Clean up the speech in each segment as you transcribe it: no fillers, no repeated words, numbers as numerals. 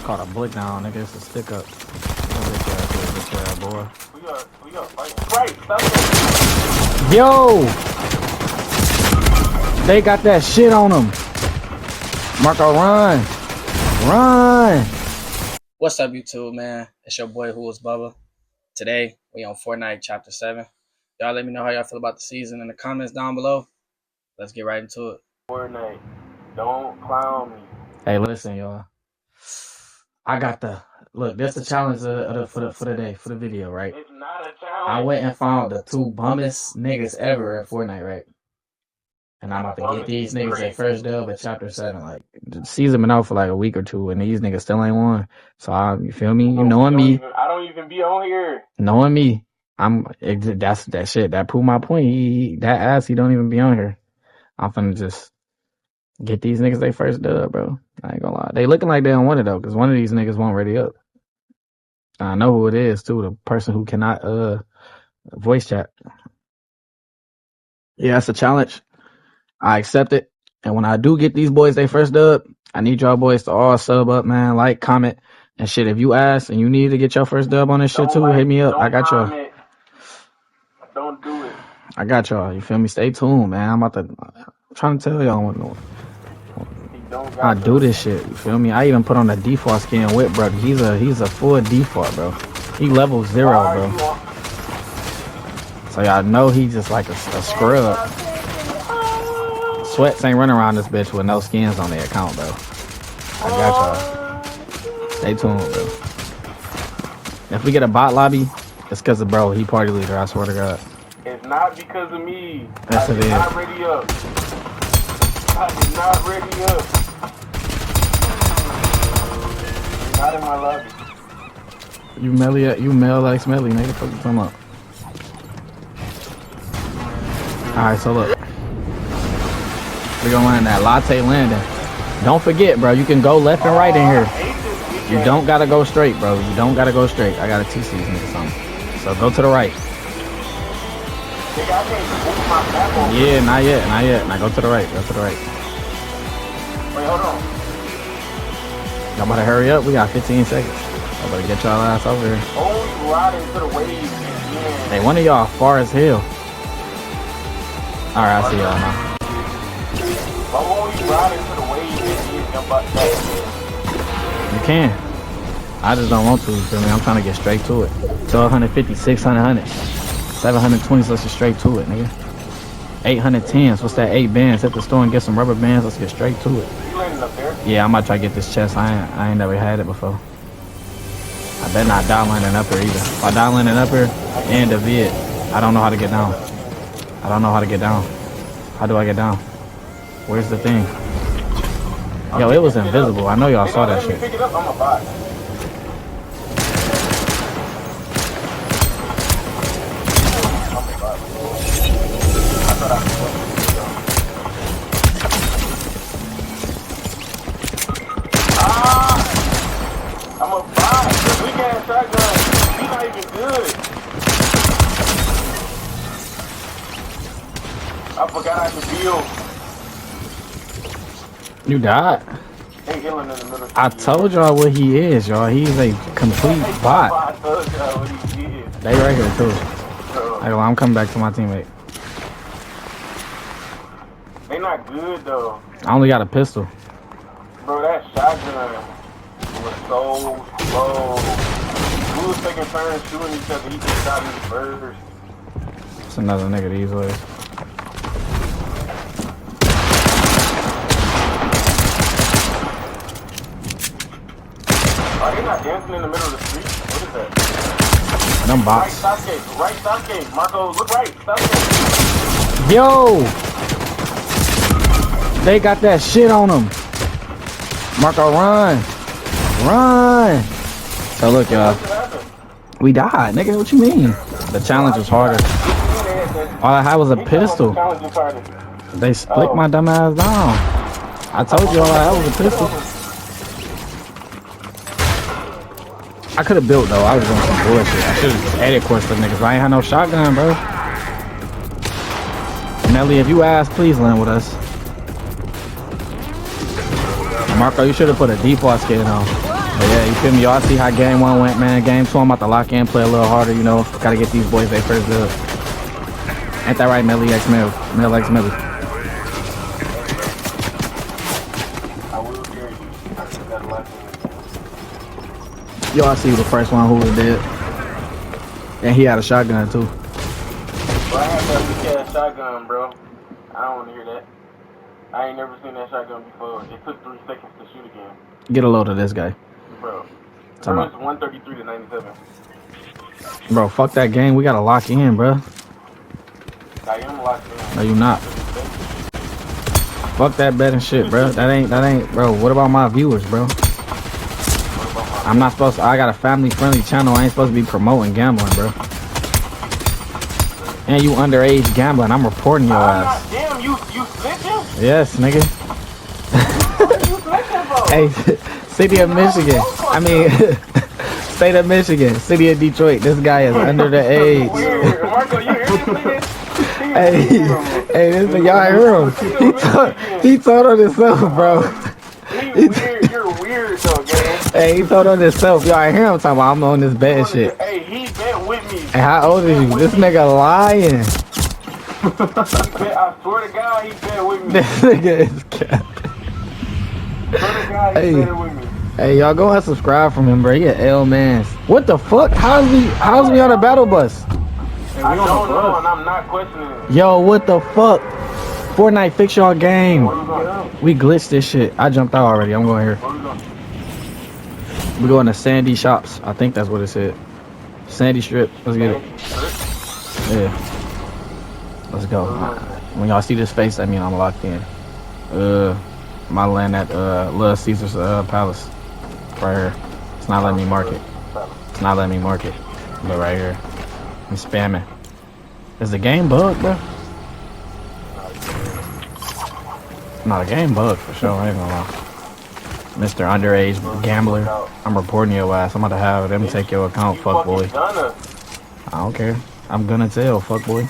caught a blick down, nigga. It's a stick up. Bitch, boy. We got fight. Right, stop it. Yo! They got that shit on them. Marco, run. Run. What's up, YouTube, man? It's your boy, Who Was Bubba. Today, we on Fortnite Chapter 7. Y'all let me know how y'all feel about the season in the comments down below. Let's get right into it. Fortnite, don't clown me. Hey, listen, y'all. I got the look. That's the challenge for the day, for the video, right? It's not a challenge. I went and found the 2 bummest niggas ever at Fortnite, right? And I'm about to get these niggas their first dub at Chapter 7. Like, the season been out for like a week or two, and these niggas still ain't won. So you feel me? You knowing me? I don't even be on here. Knowing me, that's that shit. That proved my point. That ass, he don't even be on here. I'm finna just get these niggas their first dub, bro. I ain't gonna lie. They looking like they don't want it though, cause one of these niggas won't ready up. I know who it is too. The person who cannot voice chat. Yeah, that's a challenge. I accept it. And when I do get these boys their first dub, I need y'all boys to all sub up, man. Like, comment, and shit. If you ask and you need to get your first dub on this shit too, hit me up. I got y'all. Don't do it. I got y'all. You feel me? Stay tuned, man. I'm trying to tell y'all. I do this shit. You feel me? I even put on the default skin with bro. He's a full default, bro. He level 0, bro. So y'all know he just like a scrub. Sweats ain't running around this bitch with no skins on their account, bro. I got y'all. Stay tuned, bro. If we get a bot lobby, it's because of bro. He party leader. I swear to God. It's not because of me. Yes, it is. I'm not ready up. I'm not ready up. You're not in my lobby. You male like smelly, nigga. Fuck you talking about? Alright, so look. We're gonna land that latte landing. Don't forget, bro, you can go left and right in here. You don't gotta go straight, bro. You don't gotta go straight. I gotta teach these niggas something. So go to the right. Yeah, not yet, not yet. Now go to the right, go to the right. Wait, hold on. Y'all better hurry up. We got 15 seconds. I better get y'all ass over here. Only riding to the waves. Hey, one of y'all far as hell. Alright, I see y'all now. I'm only riding to the waves and jump out the You can. I just don't want to, you feel me? I'm trying to get straight to it. 1250, 600, 100. 720, so let's get straight to it, nigga. 810s, what's that? 8 bands. Hit the store and get some rubber bands. Let's get straight to it. You landing up there? Yeah, I might try to get this chest. I ain't never had it before. I better not die landing up here either. If I die landing up here and the vid, I don't know how to get down. I don't know how to get down. How do I get down? Where's the thing? Yo, it was invisible. I know y'all saw that shit. Pick it up, I'm a bot. I'm a bot. This weak ass shotgun. He's not even good. I forgot I could build. You died. They healing in the middle. I told y'all what he is, y'all. He's a complete bot. They right here too. Hey, well, I'm coming back to my teammate. They not good though. I only got a pistol. Bro, that shotgun was so slow. We was taking turns shooting each other. He just shot me first. It's another nigga these ways. Are they not dancing in the middle of the street? What is that? Them bots. Right stop gate. Right stop gate. Marco, look right. Stop gate. Yo! They got that shit on them. Marco, run. Run. So look, y'all. We died, nigga. What you mean? The challenge was harder. All I had was a pistol. They split my dumb ass down. I told you all I had was a pistol. I could have built though. I was doing some bullshit. I should have edit course for niggas, but I ain't had no shotgun, bro. Nelly, if you ask, please land with us. Marco, you should have put a default skin on. But yeah, you feel me? Y'all see how game 1 went, man. Game 2, I'm about to lock in, play a little harder, you know. Gotta get these boys their first dub. Ain't that right, Melly X Mel? Mel X Melly. I will carry you. I just got locked in. Y'all see the first one who was dead. And he had a shotgun too. Bro, I had that weak ass shotgun, bro. I don't want to hear that. I ain't never seen that shotgun before. It took 3 seconds to shoot again. Get a load of this guy. Bro. Talking Bro, about- it's 133 to 97. Bro, fuck that game. We gotta lock in, bro. I am locked in. No, you not. Fuck that betting shit, bro. That ain't, bro. What about my viewers, bro? I'm not supposed to. I got a family-friendly channel. I ain't supposed to be promoting gambling, bro. And you underage gambling. I'm reporting your ass. Damn, you snitching? Yes, nigga. What are you snitching for? Hey, city of Michigan. I mean, state of Michigan. City of Detroit. This guy is under the age. Weird. Marco, you hear this nigga? Hey, this nigga, y'all hear him? He told on himself, bro. He weird. You're weird though, gang. Hey, he told on himself. Y'all hear him talking about I'm on this bad shit. Hey, he bet with me. Hey, how old is you? This nigga lying. He bet, I swear to God, he bet with me. This nigga is cat. Swear to God, he Hey. bet with me. Hey, y'all go and subscribe from him, bro. He a L man. What the fuck? How's we on a battle bus? I don't know, and I'm not questioning it. Yo, what the fuck? Fortnite, fix y'all game. Where you going? We glitched this shit. I jumped out already. I'm going here. Where you going? We going to Sandy Shops. I think that's what it said. Sandy Strip. Let's get it. Yeah. Let's go. When y'all see this face, I mean I'm locked in. My land at Little Caesar's Palace. Right here. It's not letting me mark it. It's not letting me mark it. But right here. I'm spamming. Is the game bugged, bro? Not a game bug for sure. I ain't gonna lie. Mr. Underage Gambler. I'm reporting your ass. I'm about to have them take your account, fuck boy. I don't care. I'm gonna tell, fuck boy.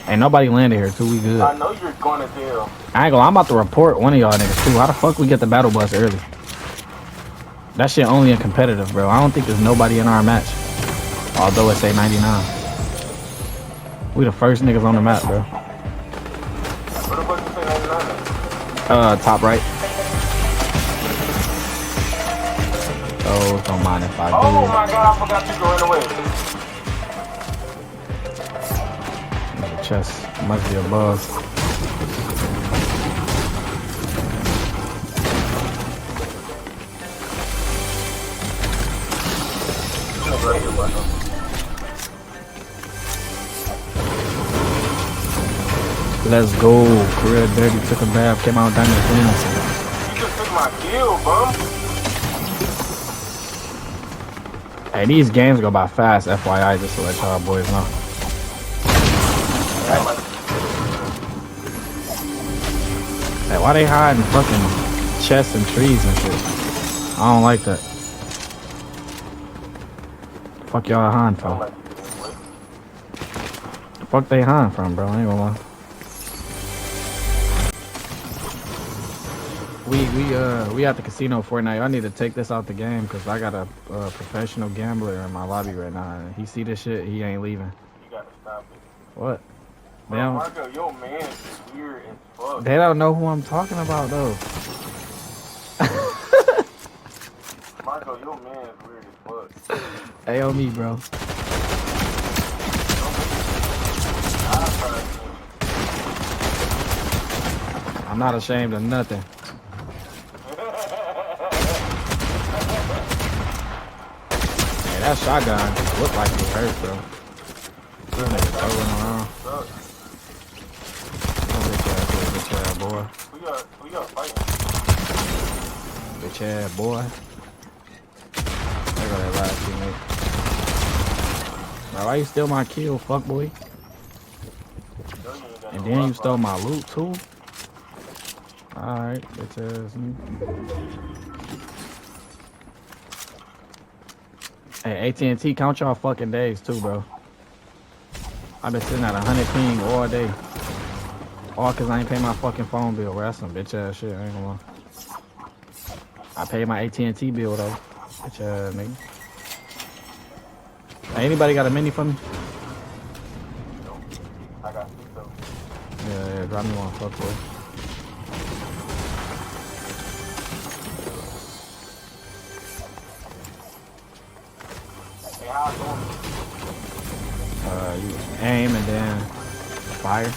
Ain't nobody landed here too. We good. I know you're going to tell. I ain't gonna. I'm about to report one of y'all niggas too. How the fuck we get the battle bus early? That shit only in competitive, bro. I don't think there's nobody in our match. Although it say 99. We the first niggas on the map, bro. What the fuck you say 99? Top right. Oh, don't mind if I do. Oh my God, I forgot you going away. The chest must be above. Let's go. Career dirty, took a bath, came out diamond cleans. You just took my kill, bum. Hey, these games go by fast, FYI, just to let y'all boys know. Hey, why they hiding fucking chests and trees and shit? I don't like that. Fuck y'all hiding from? The fuck they hiding from, bro? I ain't gonna lie. We at the casino Fortnite. I need to take this out the game because I got a professional gambler in my lobby right now. And he see this shit, he ain't leaving. You gotta stop it. What? They Bro, don't, Marco, your man is weird as fuck. they don't know who I'm talking about though. Marco, your man is weird as fuck. Hey, on me, bro. I'm not ashamed of nothing. Hey, that shotgun looked like it hurt, bro. This nigga throwing around. Bitch ass boy. We got fighting. Bitch ass boy. There go that last teammate. Bro, why you steal my kill, fuck boy? And then you stole my loot too? Alright, bitch ass. Hey, AT&T, count y'all fucking days too, bro. I've been sitting at 100 ping all day. All cause I ain't pay my fucking phone bill, bro. That's some bitch ass shit, I ain't gonna lie. I paid my AT&T bill though. Bitch ass nigga. Hey, anybody got a mini for me? Nope. I got 6 of them. Yeah, drop me one. Fuck boy. Hey, how I doing? You aim and then fire.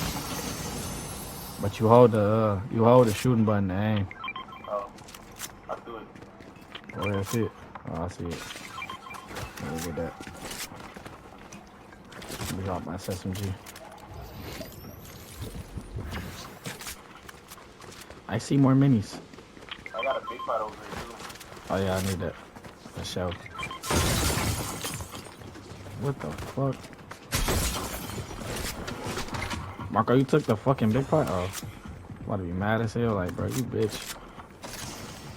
But you hold the shooting button to aim. Oh, I do it. Oh, that's it. Oh, I see it. Let me get that. Let me drop my SMG. I see more minis. I got a big fight over here too. Oh yeah, I need that. For sure. What the fuck? Marco, you took the fucking big pot? Oh. I'm about to be mad as hell, like, bro, you bitch.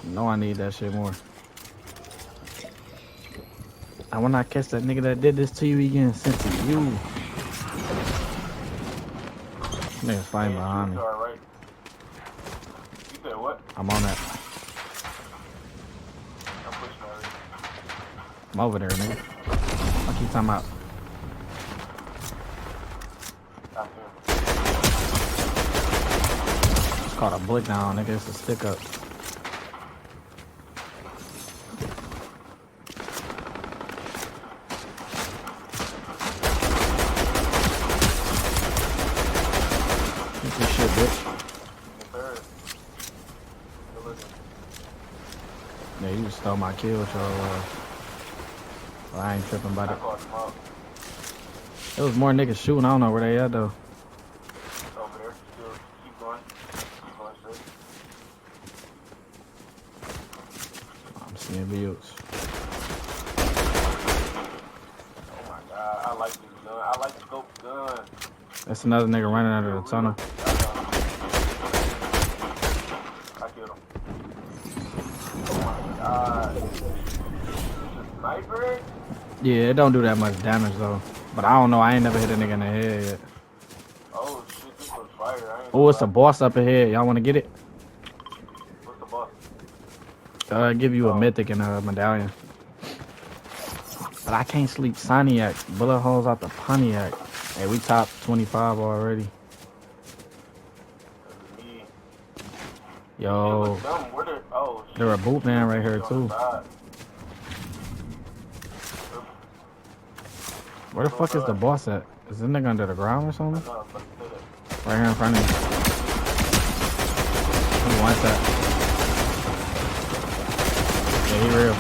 You know I need that shit more. I will not catch that nigga that did this to you again, sent to you. Niggas fighting behind me. Right. You said what? I'm on that. I'm pushing already. I'm over there, nigga. Fuck you talking about? Out there. It's called a blick down, nigga. It's a stick up. Get this shit, bitch. Yeah, you just stole my kill, so I ain't tripping about it. There was more niggas shooting. I don't know where they at though. Over there. Still keep going. Keep going straight. I'm seeing views. Oh my god, I like this gun. I like the scope gun. That's another nigga running under the tunnel. I killed him. Oh my god. This is a sniper? Yeah, it don't do that much damage though. But I don't know. I ain't never hit a nigga in the head yet. Oh shit, this was fire. Oh, it's a boss up ahead. Y'all want to get it? What's the boss? Give you a mythic and a medallion. But I can't sleep Soniac. Bullet holes out the Pontiac. Hey, we top 25 already. Yo, there a boot man right here too. Where the fuck is the boss at? Is this nigga under the ground or something? Right here in front of me. Who wants that? Yeah, he real.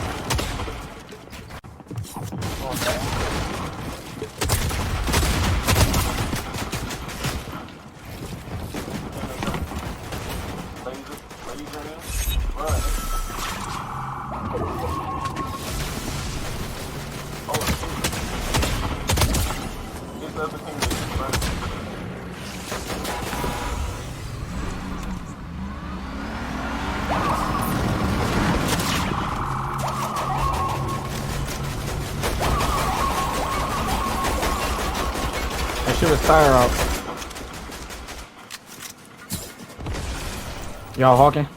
That shit was tire out. Y'all hawking?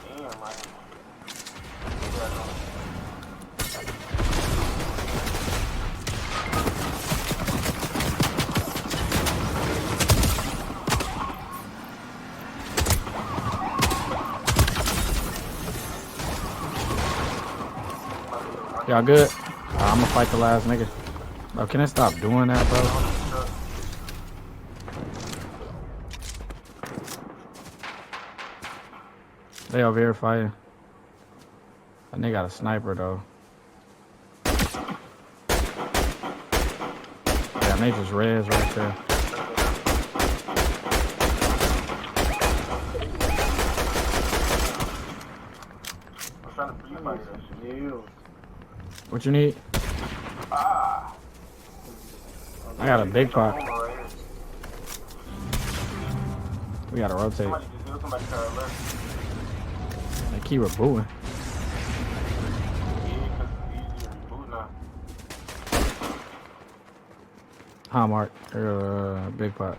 Y'all good? I'm gonna fight the last nigga. Bro, can I stop doing that, bro? They over here fighting. And they got a sniper though. Yeah, they just res right there. I'm trying to pre-fight that shit. What you need? Ah. I got a big pot. We gotta rotate. Somebody just do somebody try to alert. They keep rebooting. Yeah, because it's easier to reboot now. Huh, Mark? Big pot.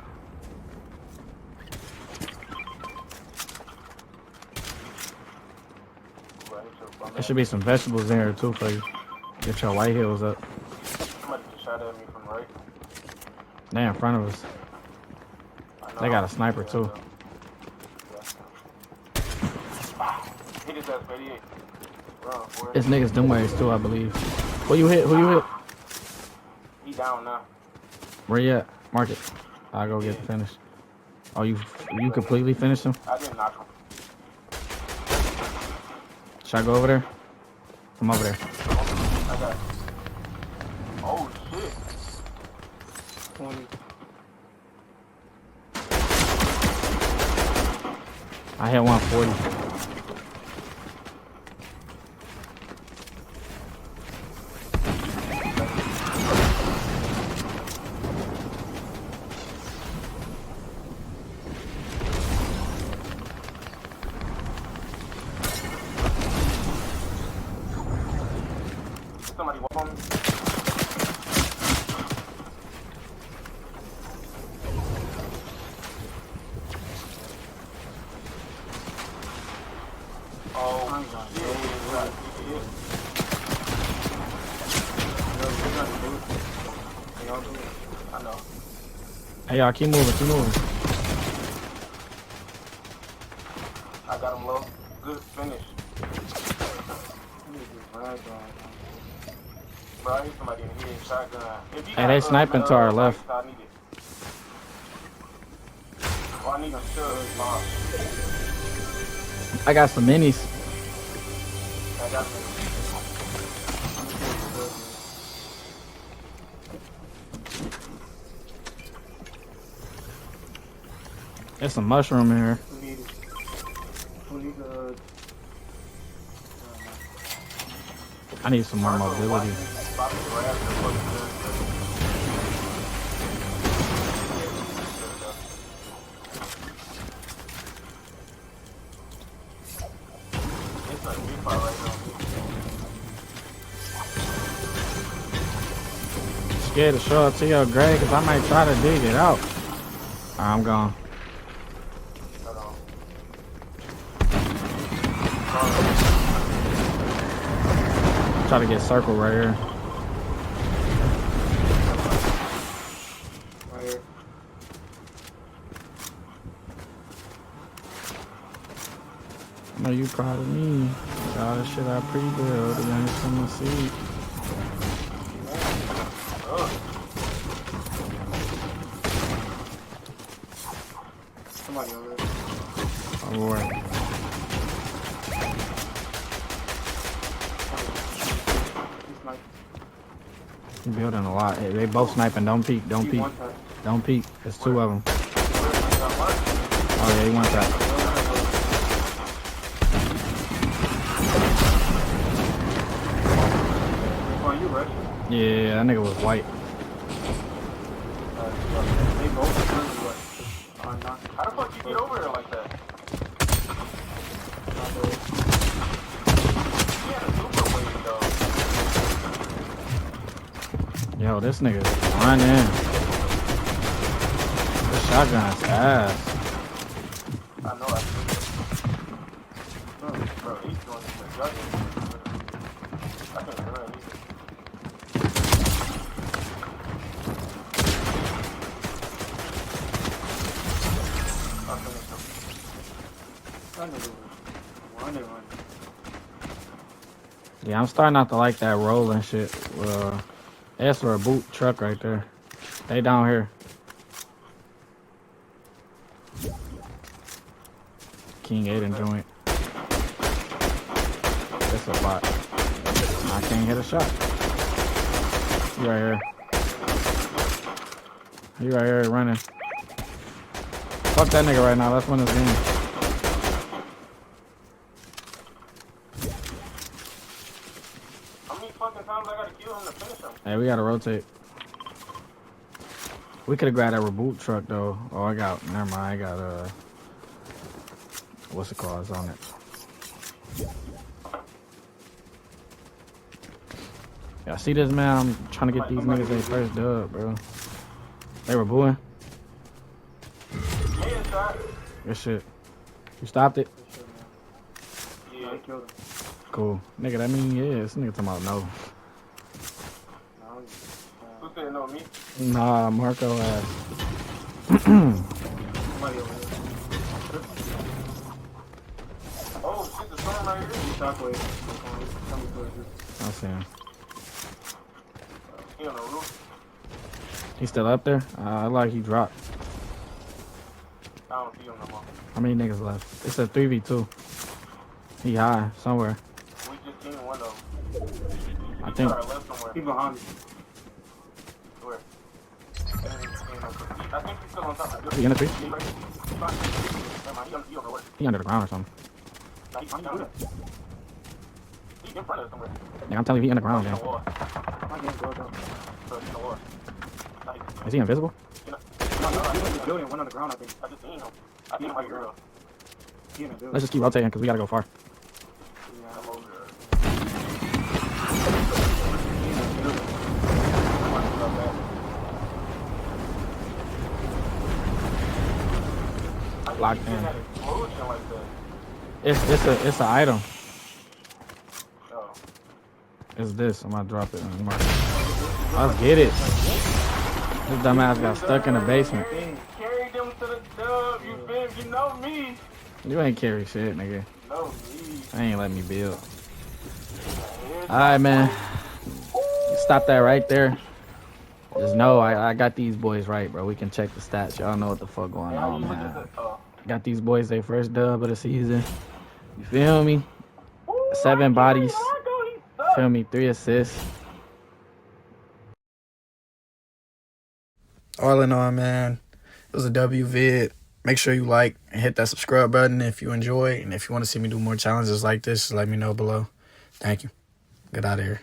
There should be some vegetables in here too for you. Get your white heels up. Somebody just shot at me from right. They in front of us. They got a sniper too. Hit his ass 88. It's niggas them ways too, I believe. Who you hit? Who you hit? He down now. Where you at? Mark it. I'll go get the finish. Oh, you completely finished him? I didn't knock him. Should I go over there? Come over there. I got it. Oh shit. 20. I hit 140. Somebody walk on me. Oh my god. I know. Hey y'all, keep moving, keep moving. I got him low. Good finish. Bro, I hit somebody in the head. Shotgun. Hey, they sniping to our left. I need it. Oh, I need them sure. I got some minis. I got them. There's some mushroom in here. I need some more mobility. Scared to show it to your grave because I might try to dig it out. I'm gone. Try to get circle right here. Right here. I know you proud of me. All this shit I pre-built. The youngest from the seat. Somebody over there. Oh, right. Building a lot. Hey, they both sniping. Don't peek. Don't peek. Don't peek. There's two of them. Oh yeah, he wants that. Oh, you ready? Yeah, that nigga was white. They both really what? How the fuck you get over there like that? He had a super wave though. Yo, this nigga's running. This shotgun's ass. I know I see. Bro, he's going to the judges. I can't do it either. I'll finish him. Yeah, I'm starting not to like that rolling shit. That's for a boot truck right there. They down here. King Aiden joint. That's a bot. I can't hit a shot. You right here. You right here running. Fuck that nigga right now. Let's win this game. How many fucking times I gotta kill him to finish him? Hey, we gotta rotate. We could have grabbed that reboot truck though. Oh, I got. Never mind. I got what's it called? It's on it. Yeah, see this man? I'm trying to get these niggas their first dub, bro. They were booing. Good shit. You stopped it? Yeah, I killed him. Cool. Nigga, that mean yeah. This nigga talking about no. said no me. Nah, Marco ass. Somebody over here. Oh shit, the storm right here. Shockwave. Coming towards you. I see him. He on the roof. He's still up there? I like he dropped. I don't see him no more. How many niggas left? It's a 3v2. He high somewhere. We just seen one of them. I think. Left somewhere. He behind me. Where? I think he's still on top of He in the tree? He on the way. He under the ground or something. He's in front of us somewhere. Yeah, I'm telling you, he in the ground, man. Is he invisible? No, he's in the building, one on the ground, I think. I just seen him. I seen him right here. He in the building. Let's just keep rotating because we gotta go far. Yeah, I'm over there. Locked in. It's an item. Oh. It's this. I'm gonna drop it. Let's get it. This dumbass got stuck in the basement. Carry them to the dub, you know me. You ain't carry shit, nigga. No me. I ain't let me build. Alright, man. Stop that right there. Just know I got these boys right, bro. We can check the stats. Y'all know what the fuck going on, man. Got these boys their first dub of the season. You feel me? 7 bodies. Feel me? 3 assists. All in all, man, it was a W vid. Make sure you like and hit that subscribe button if you enjoy. And if you want to see me do more challenges like this, just let me know below. Thank you. Get out of here.